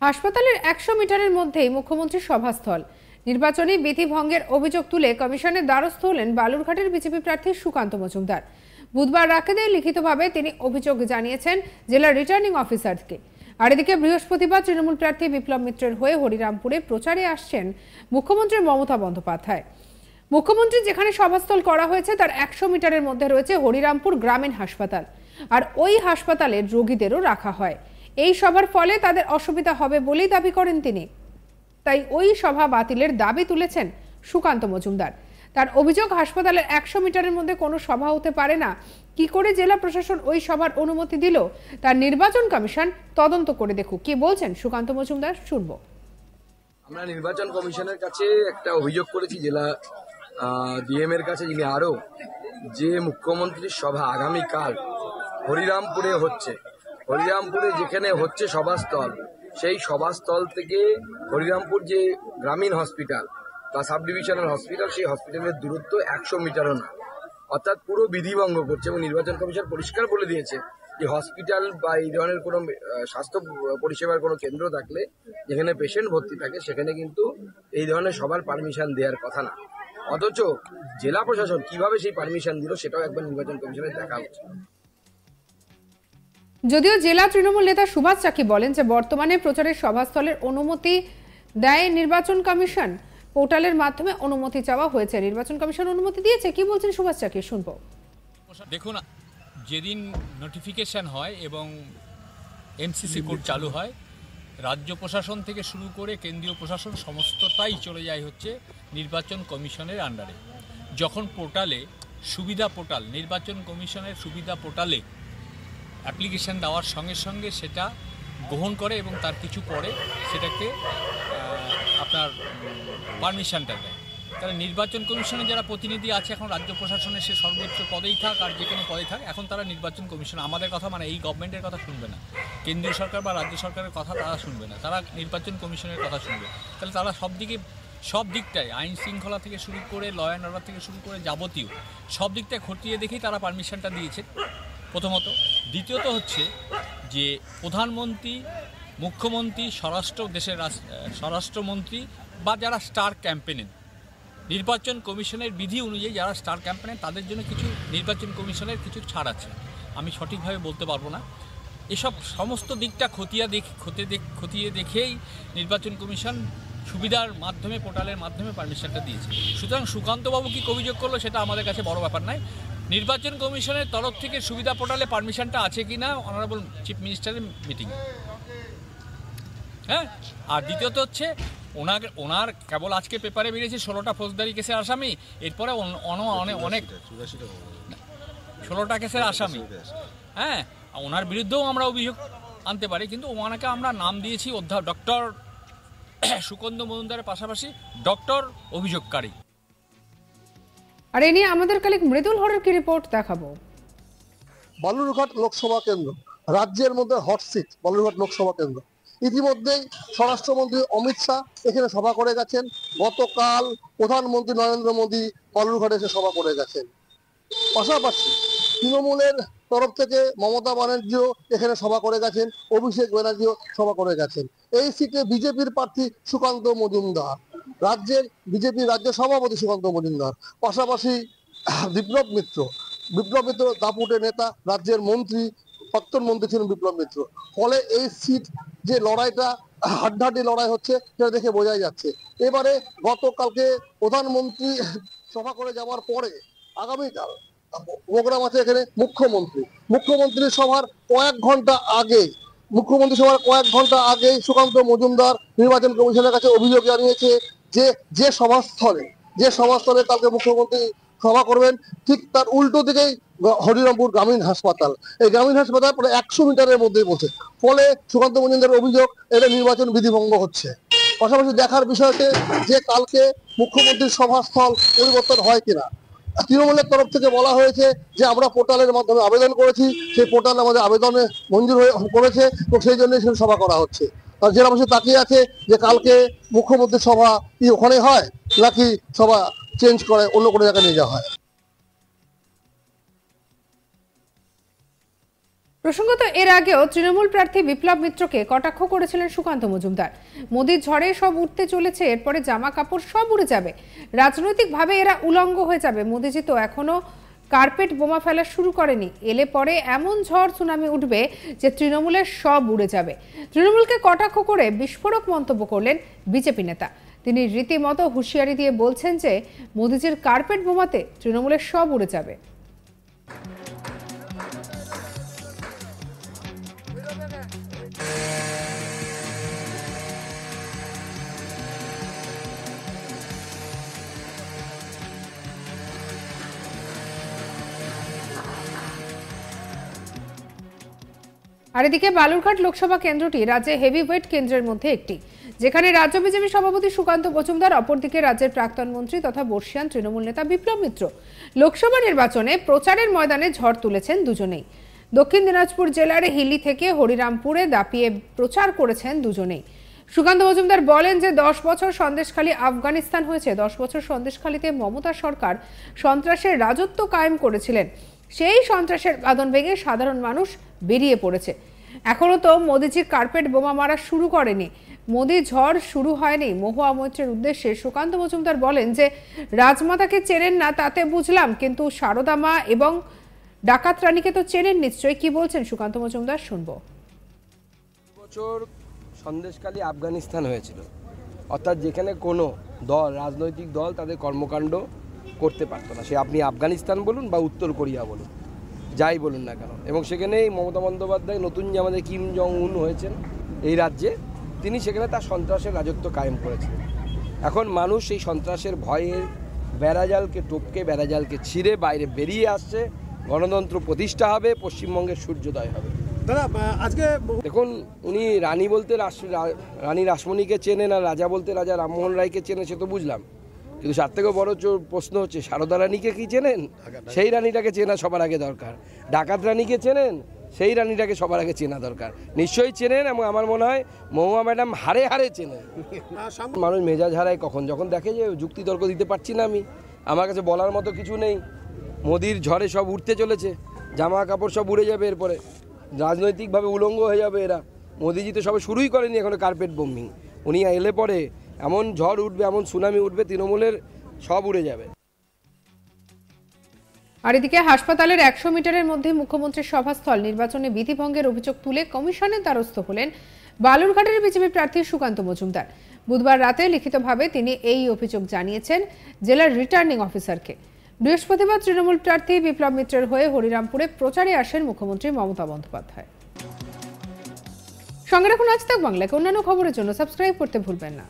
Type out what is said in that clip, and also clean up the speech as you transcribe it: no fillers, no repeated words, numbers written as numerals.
হাসপাতালের ১০০ মিটারের মধ্যেই মুখ্যমন্ত্রীর সভাস্থল। নির্বাচনী বিধিভঙ্গের অভিযোগ তুলে কমিশনের দ্বারস্থ হলেন বালুরঘাটের বিজেপি প্রার্থী সুকান্ত মজুমদার। বুধবার রাতে লিখিতভাবে তিনি অভিযোগ জানিয়েছেন জেলার রিটার্নিং অফিসারকে। আর এদিকে বৃহস্পতিবার তৃণমূল প্রার্থী বিপ্লব মিত্রের হয়ে হরিরামপুরে প্রচারে আসছেন মুখ্যমন্ত্রী মমতা বন্দ্যোপাধ্যায়। মুখ্যমন্ত্রী যেখানে সভাস্থল করা হয়েছে তার ১০০ মিটারের মধ্যে রয়েছে হরিরামপুর গ্রামীণ হাসপাতাল, আর ওই হাসপাতালের রোগীদেরও রাখা হয়। এই সভার ফলে তাদের অসুবিধা হবে বলেই দাবি করেন তিনি। তাই ওই সভা বাতিলের দাবি তুলেছেন সুকান্ত মজুমদার। তার অভিযোগ, হাসপাতালের ১০০ মিটারের মধ্যে কোনো সভা হতে পারে না। কি করে জেলা প্রশাসন ওই সভার অনুমতি দিল তার নির্বাচন কমিশন তদন্ত করে দেখুক। কি বলছেন সুকান্ত মজুমদার, শুনবো। আমরা নির্বাচন কমিশনের কাছে একটা অভিযোগ করেছি জেলা ডিএম এর কাছে, যিনি আরো যে মুখ্যমন্ত্রীর সভা আগামীকাল হরিরামপুরে হচ্ছে, হরিরামপুরে যেখানে হচ্ছে সভাস্থল, সেই সভাস্থল থেকে হরিরামপুর যে গ্রামীণ হসপিটাল বা সাব ডিভিশনাল হসপিটাল, সেই হসপিটালের দূরত্ব ১০০ মিটারও না, অর্থাৎ পুরো বিধিভঙ্গ করছে। এবং নির্বাচন কমিশন পরিষ্কার বলে দিয়েছে যে হসপিটাল বা এই ধরনের কোনো স্বাস্থ্য পরিষেবার কোনো কেন্দ্র থাকলে, যেখানে পেশেন্ট ভর্তি থাকে, সেখানে কিন্তু এই ধরনের সবার পারমিশন দেওয়ার কথা না। অথচ জেলা প্রশাসন কিভাবে সেই পারমিশন দিল সেটাও একবার নির্বাচন কমিশনের দেখা উচিত। যদিও জেলা তৃণমূল নেতা সুভাষ চাকি বলেন যে বর্তমানে প্রচারের সভাস্থলের অনুমতি দেয় নির্বাচন কমিশন, পোর্টালের মাধ্যমে অনুমতি চাওয়া হয়েছে, নির্বাচন কমিশন অনুমতি দিয়েছে। কি বলছেন সুভাষ চাকি, শুনবো। দেখুন, যেদিন নোটিফিকেশন হয় এবং এমসিসি কোড চালু হয়, রাজ্য প্রশাসন থেকে শুরু করে কেন্দ্রীয় প্রশাসন সমস্তটাই চলে যায় হচ্ছে নির্বাচন কমিশনের আন্ডারে। যখন পোর্টালে সুবিধা পোর্টাল, নির্বাচন কমিশনের সুবিধা পোর্টালে অ্যাপ্লিকেশন দেওয়ার সঙ্গে সঙ্গে সেটা গ্রহণ করে এবং তার কিছু পরে সেটাকে আপনার পারমিশনটা দেয়। তারা নির্বাচন কমিশনে যারা প্রতিনিধি আছে এখন রাজ্য প্রশাসনে, সে সর্বোচ্চ পদেই থাক আর যে কোনো পদে থাক, এখন তারা নির্বাচন কমিশন আমাদের কথা, মানে এই গভর্নমেন্টের কথা শুনবে না, কেন্দ্রীয় সরকার বা রাজ্য সরকারের কথা তারা শুনবে না, তারা নির্বাচন কমিশনের কথা শুনবে। তাহলে তারা সব দিকটায় আইন শৃঙ্খলা থেকে শুরু করে ল অ্যান্ড অর্ডার থেকে শুরু করে যাবতীয় সব দিকটায় খতিয়ে দেখেই তারা পারমিশনটা দিয়েছে প্রথমত। দ্বিতীয়ত হচ্ছে যে প্রধানমন্ত্রী, মুখ্যমন্ত্রী, দেশের স্বরাষ্ট্রমন্ত্রী বা যারা স্টার ক্যাম্পেনেন, নির্বাচন কমিশনের বিধি অনুযায়ী যারা স্টার ক্যাম্পেনেন তাদের জন্য কিছু নির্বাচন কমিশনের কিছু ছাড় আছে। আমি সঠিকভাবে বলতে পারবো না। এসব সমস্ত দিকটা খতিয়ে দেখেই নির্বাচন কমিশন সুবিধার মাধ্যমে, পোর্টালের মাধ্যমে পারমিশনটা দিয়েছে। সুতরাং সুকান্তবাবু কি অভিযোগ করলো সেটা আমাদের কাছে বড় ব্যাপার নয়। নির্বাচন কমিশনের তরফ থেকে সুবিধা পোর্টালে পারমিশনটা আছে কি না অনারেবল চিফ মিনিস্টারের মিটিংয়ে, হ্যাঁ। আর দ্বিতীয়ত হচ্ছে ওনার কেবল আজকে পেপারে বেরিয়েছে 16টা ফৌজদারি কেসের আসামি, এরপরে অনেক 16টা কেসের আসামি, হ্যাঁ। ওনার বিরুদ্ধেও আমরা অভিযোগ আনতে পারি, কিন্তু ওনাকে আমরা নাম দিয়েছি অধ্যাপক ডক্টর সুকান্ত মজুমদারের পাশাপাশি ডক্টর অভিযোগকারী। আর এ নিয়ে আমাদের কালিক মৃদুল হরের কি রিপোর্ট দেখাবো। বালুরঘাট লোকসভা কেন্দ্র রাজ্যের মধ্যে হট সিট। বালুরঘাট লোকসভা কেন্দ্র ইতিমধ্যেই স্বরাষ্ট্রমন্ত্রী অমিত শাহ এখানে সভা করে গেছেন। গতকাল প্রধানমন্ত্রী নরেন্দ্র মোদী বালুরঘাটে এসে সভা করে গেছেন। পাশাপাশি তৃণমূলের তরফ থেকে মমতা ব্যানার্জিও এখানে সভা করে গেছেন, অভিষেক ব্যানার্জিও সভা করে গেছেন। এই সিটে বিজেপির প্রার্থী সুকান্ত মজুমদার, রাজ্যের বিজেপি রাজ্য সভাপতি সুকান্ত মজুমদার, পাশাপাশি বিপ্লব মিত্র দাপুটে নেতা, রাজ্যের মন্ত্রী, প্রাক্তন মন্ত্রী ছিলেন বিপ্লব মিত্র। ফলে এই সিট যে লড়াইটা হাড্ডাহাড্ডি লড়াই হচ্ছে সেটা দেখে বোঝাই যাচ্ছে। এবারে গতকালকে প্রধানমন্ত্রী সভা করে যাওয়ার পরে আগামীকাল প্রোগ্রাম আছে এখানে মুখ্যমন্ত্রী সভার কয়েক ঘন্টা আগে সুকান্ত মজুমদার নির্বাচন কমিশনের কাছে অভিযোগ জানিয়েছে যে সভাস্থলে কালকে মুখ্যমন্ত্রী সভা করবেন, ঠিক তার উল্টো দিকেই হরিরামপুর গ্রামীণ হাসপাতাল। এই গ্রামীণ হাসপাতাল প্রায় 100 মিটারের মধ্যেই বসে। ফলে সুকান্ত মজুমদারের অভিযোগ এটা নির্বাচন বিধিভঙ্গ হচ্ছে। পাশাপাশি দেখার বিষয়তে যে কালকে মুখ্যমন্ত্রীর সভাস্থল পরিবর্তন হয় কিনা। তৃণমূলের তরফ থেকে বলা হয়েছে যে আমরা পোর্টালের মাধ্যমে আবেদন করেছি, সেই পোর্টাল আমাদের আবেদনে মঞ্জুর করেছে, তো সেই জন্য সভা করা হচ্ছে। আর জেলাবাসী তাকিয়ে আছে যে কালকে মুখ্যমন্ত্রীর সভা কি ওখানে হয় নাকি সভা চেঞ্জ করে অন্য কোনো জায়গায় নিয়ে যাওয়া হয়। প্রসঙ্গত এর আগেও তৃণমূল প্রার্থী বিপ্লব মিত্রকে কটাক্ষ করেছিলেন সুকান্ত মজুমদার। মোদির ঝড়ে সব উঠতে চলেছে, এরপরে জামা কাপড় সব উড়ে যাবে, রাজনৈতিকভাবে এরা উলঙ্গ হয়ে যাবে। মোদিজি তো এখনো কার্পেট বোমা ফেলা শুরু করেনি, এলে পরে এমন ঝড় সুনামি উঠবে যে তৃণমূলের সব উড়ে যাবে। তৃণমূলকে কটাক্ষ করে বিস্ফোরক মন্তব্য করলেন বিজেপি নেতা। তিনি রীতিমতো হুঁশিয়ারি দিয়ে বলছেন যে মোদিজির কার্পেট বোমাতে তৃণমূলের সব উড়ে যাবে। আর এদিকে বালুরঘাট লোকসভা কেন্দ্রটি রাজ্যে হেভিওয়েট কেন্দ্রের মধ্যে একটি, যেখানে রাজ্য বিজেপি সভাপতি সুকান্ত মজুমদার, অপরদিকে রাজ্যের প্রাক্তন মন্ত্রী তথা বর্ষিয়ান তৃণমূল নেতা বিপ্লব মিত্র। লোকসভা নির্বাচনে প্রচারের ময়দানে ঝড় তুলেছেন দুজনেই। দক্ষিণ দিনাজপুর জেলার হিলি থেকে হরিরামপুরে দাপিয়ে প্রচার করেছেন দুজনেই। সুকান্ত মজুমদার বলেন যে 10 বছর সন্দেশখালী আফগানিস্তান হয়েছে, 10 বছর সন্দেশখালীতে মমতা সরকার সন্ত্রাসের রাজত্ব কায়েম করেছিলেন। সেই সন্ত্রাসের বাঁধন ভেঙে সাধারণ মানুষ বেরিয়ে পড়েছে। এখনো তো মোদিজি কার্পেট বোমা মারা শুরু করেনি, মোদি ঝড় শুরু হয়নি। মহুয়া মৈত্রের উদ্দেশ্যে সুকান্ত মজুমদার বলেন যে রাজমাতাকে চেনেন না তাতে বুঝলাম, কিন্তু সারদা মা এবং ডাকাত রানীকে তো চেনেন নিশ্চয়ই। কি বলছেন সুকান্ত মজুমদার, শুনবো। বছর সন্দেশখালী আফগানিস্তান হয়েছিল, অর্থাৎ যেখানে কোনো দল, রাজনৈতিক দল তাদের কর্মকাণ্ড করতে পারতো না। সে আপনি আফগানিস্তান বলুন বা উত্তর কোরিয়া বলুন, যাই বলুন না কেন। এবং সেখানে মমতা বন্দ্যোপাধ্যায় নতুন যে আমাদের কিম জং উন হয়েছেন এই রাজ্যে, তিনি সেখানে তার সন্ত্রাসের রাজত্ব কায়েম করেছিলেন। এখন মানুষ সেই সন্ত্রাসের ভয়ে বেড়াজালকে টপকে, বেড়াজালকে ছিঁড়ে বাইরে বেরিয়ে আসছে। গণতন্ত্র প্রতিষ্ঠা হবে, পশ্চিমবঙ্গের সূর্যোদয় হবে। দাদা আজকে দেখুন, উনি রানী বলতে রানী রাসমণিকে চেনেন আর রাজা বলতে রাজা রামমোহন রায়কে চেনে, সে তো বুঝলাম, কিন্তু তার থেকেও বড় প্রশ্ন হচ্ছে সারদা রানীকে কি চেনেন? সেই রানীটাকে চেনা সবার আগে দরকার। ডাকাত রানীকে চেনেন? সেই রানীটাকে সবার আগে চেনা দরকার। নিশ্চয়ই চেনেন, এবং আমার মনে হয় মহুয়া ম্যাডাম হারে হারে চেনেন। মানুষ মেজাজ হারায় কখন, যখন দেখে যে যুক্তি তর্ক দিতে পারছি না আমি, আমার কাছে বলার মতো কিছু নেই। মোদির ঝড়ে সব উঠতে চলেছে, জামা কাপড় সব উড়ে যাবে, এরপরে রাজনৈতিকভাবে উলঙ্গ হয়ে যাবে এরা। মোদিজি তো সবে শুরুই করেনি এখনো কার্পেট বোমিং। উনি এলে পরে এমন ঝড় উঠবে, এমন সুনামি উঠবে, তৃণমূলের সব উড়ে যাবে। আর এদিকে হাসপাতালের 100 মিটারের মধ্যে মুখ্যমন্ত্রীর সভাস্থল নির্বাচনে বিধিভঙ্গের অভিযোগ তুলে কমিশনের দ্বারস্থ হলেন বালুরঘাটের বিজেপি প্রার্থী সুকান্ত মজুমদার। বুধবার রাতে লিখিতভাবে তিনি এই অভিযোগ জানিয়েছেন জেলার রিটার্নিং অফিসারকে। বৃহস্পতিবার তৃণমূল প্রার্থী বিপ্লব মিত্রের হয়ে হরিরামপুরে প্রচারে আসেন মুখ্যমন্ত্রী মমতা বন্দ্যোপাধ্যায়। সঙ্গে রাখুন আজ তাক বাংলাকে। অন্যান্য খবরের জন্য সাবস্ক্রাইব করতে ভুলবেন না।